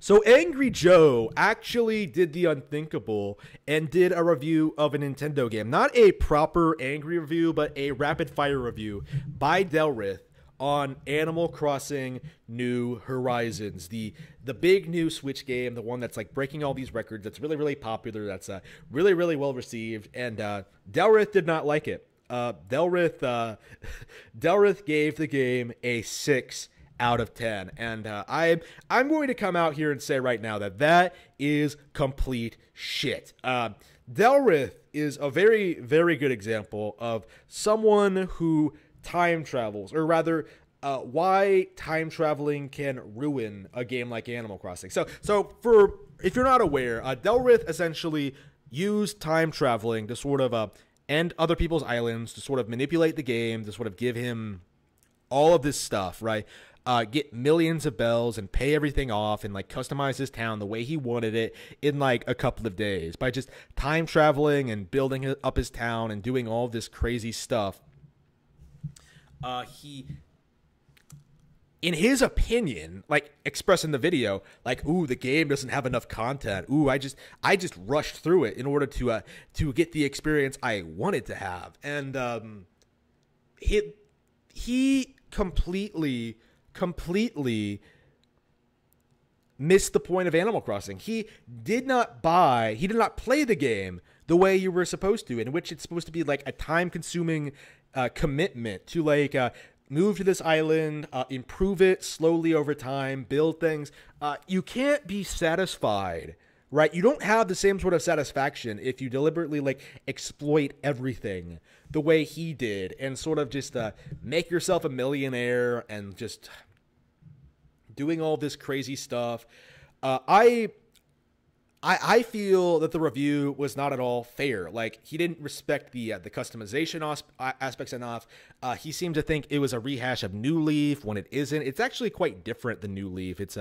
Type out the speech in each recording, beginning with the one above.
So Angry Joe actually did the unthinkable and did a review of a Nintendo game. Not a proper angry review, but a rapid fire review by Delrith on Animal Crossing New Horizons, the big new Switch game, the one that's like breaking all these records, that's really, really popular, that's really, really well received, and Delrith did not like it. Delrith gave the game a 6 out of 10, and I'm going to come out here and say right now that that is complete shit. Delrith is a very, very good example of someone who time travels, or rather, why time traveling can ruin a game like Animal Crossing. So for if you're not aware, Delrith essentially used time traveling to sort of end other people's islands, to sort of manipulate the game, to sort of give him all of this stuff, right? Get millions of bells and pay everything off and like customize his town the way he wanted it in like a couple of days by just time traveling and building up his town and doing all this crazy stuff. He, in his opinion, like expressed in the video, like, ooh, the game doesn't have enough content. Ooh, I just rushed through it in order to get the experience I wanted to have. And he completely missed the point of Animal Crossing. He did not play the game the way you were supposed to, in which it's supposed to be like a time-consuming commitment to like move to this island, improve it slowly over time, build things. You can't be satisfied, right? You don't have the same sort of satisfaction if you deliberately like exploit everything the way he did and sort of just make yourself a millionaire and just doing all this crazy stuff. I feel that the review was not at all fair. Like, he didn't respect the customization aspects enough. He seemed to think it was a rehash of New Leaf when it isn't. It's actually quite different than New Leaf. It's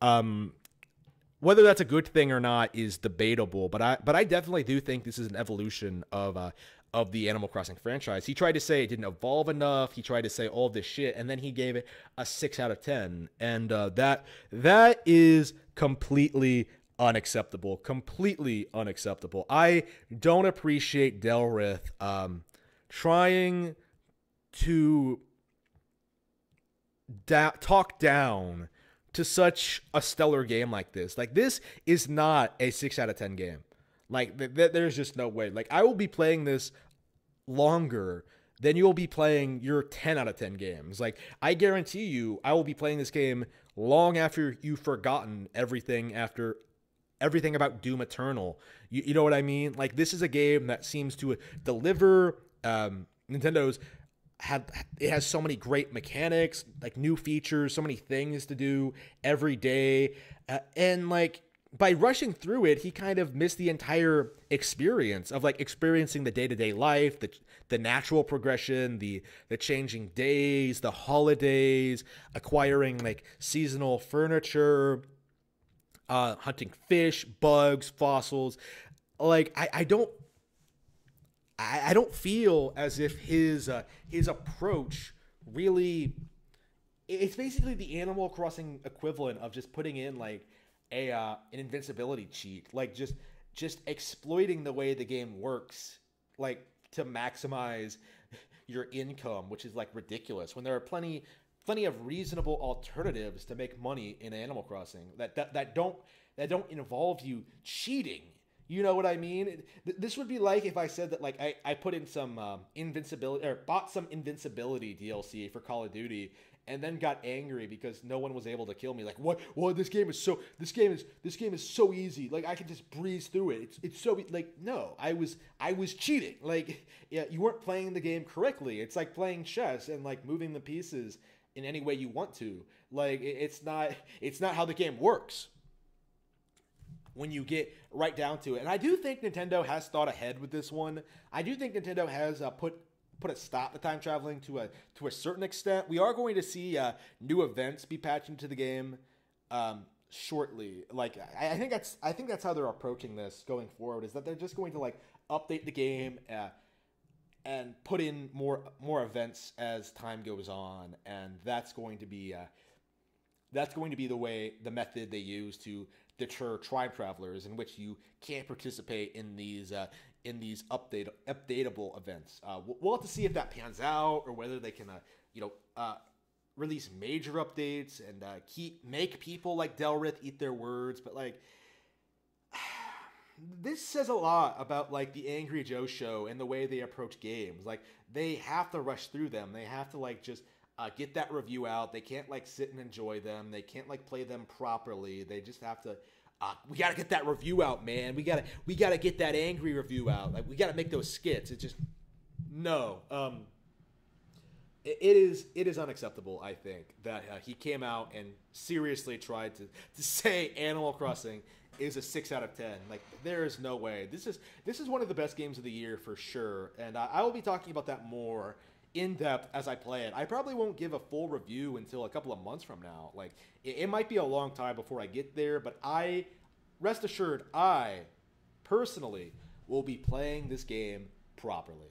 whether that's a good thing or not is debatable. But I definitely do think this is an evolution of the Animal Crossing franchise. He tried to say it didn't evolve enough. He tried to say all this shit, and then he gave it a 6 out of 10. And that is completely unacceptable. Completely unacceptable. I don't appreciate Delrith trying to talk down to such a stellar game like this. Like, this is not a 6 out of 10 game. Like, there's just no way. Like, I will be playing this longer than you'll be playing your 10 out of 10 games. Like, I guarantee you, I will be playing this game long after you've forgotten everything about Doom Eternal. You know what I mean? Like, this is a game that seems to deliver. It has so many great mechanics, like new features, so many things to do every day, and like, by rushing through it, he kind of missed the entire experience of like experiencing the day-to-day life, the natural progression, the changing days, the holidays, acquiring like seasonal furniture, hunting fish, bugs, fossils. Like, I don't feel as if his approach really, it's basically the Animal Crossing equivalent of just putting in like an invincibility cheat, like just exploiting the way the game works, like to maximize your income, which is like ridiculous when there are plenty of reasonable alternatives to make money in Animal Crossing that don't involve you cheating. You know what I mean? This would be like if I said that like I put in some invincibility, or bought some invincibility DLC for Call of Duty, and then got angry because no one was able to kill me. Like, what? This game is so easy. Like, I can just breeze through it. It's so like, no, I was cheating. Like, yeah, you weren't playing the game correctly. It's like playing chess and like moving the pieces in any way you want to. Like, it's not how the game works when you get right down to it. And I do think Nintendo has thought ahead with this one. I do think Nintendo has put a stop to time traveling to a certain extent. We are going to see new events be patched into the game shortly. Like, I think that's how they're approaching this going forward, is that they're just going to like update the game and put in more events as time goes on, and that's going to be that's going to be the method they use to deter time travelers, in which you can't participate in these updatable events. We'll have to see if that pans out, or whether they can release major updates and make people like Delrith eat their words. But like, this says a lot about like the Angry Joe show and the way they approach games. Like, they have to rush through them. They have to like just get that review out. They can't like sit and enjoy them. They can't like play them properly. They just have to. We gotta get that review out, man. We gotta get that angry review out. Like, we gotta make those skits. It's just no. It is unacceptable. I think that he came out and seriously tried to say Animal Crossing is a 6 out of 10. Like, there is no way. This is one of the best games of the year for sure, and I will be talking about that more in depth as I play it. I probably won't give a full review until a couple of months from now. Like, it might be a long time before I get there, but rest assured, I personally will be playing this game properly.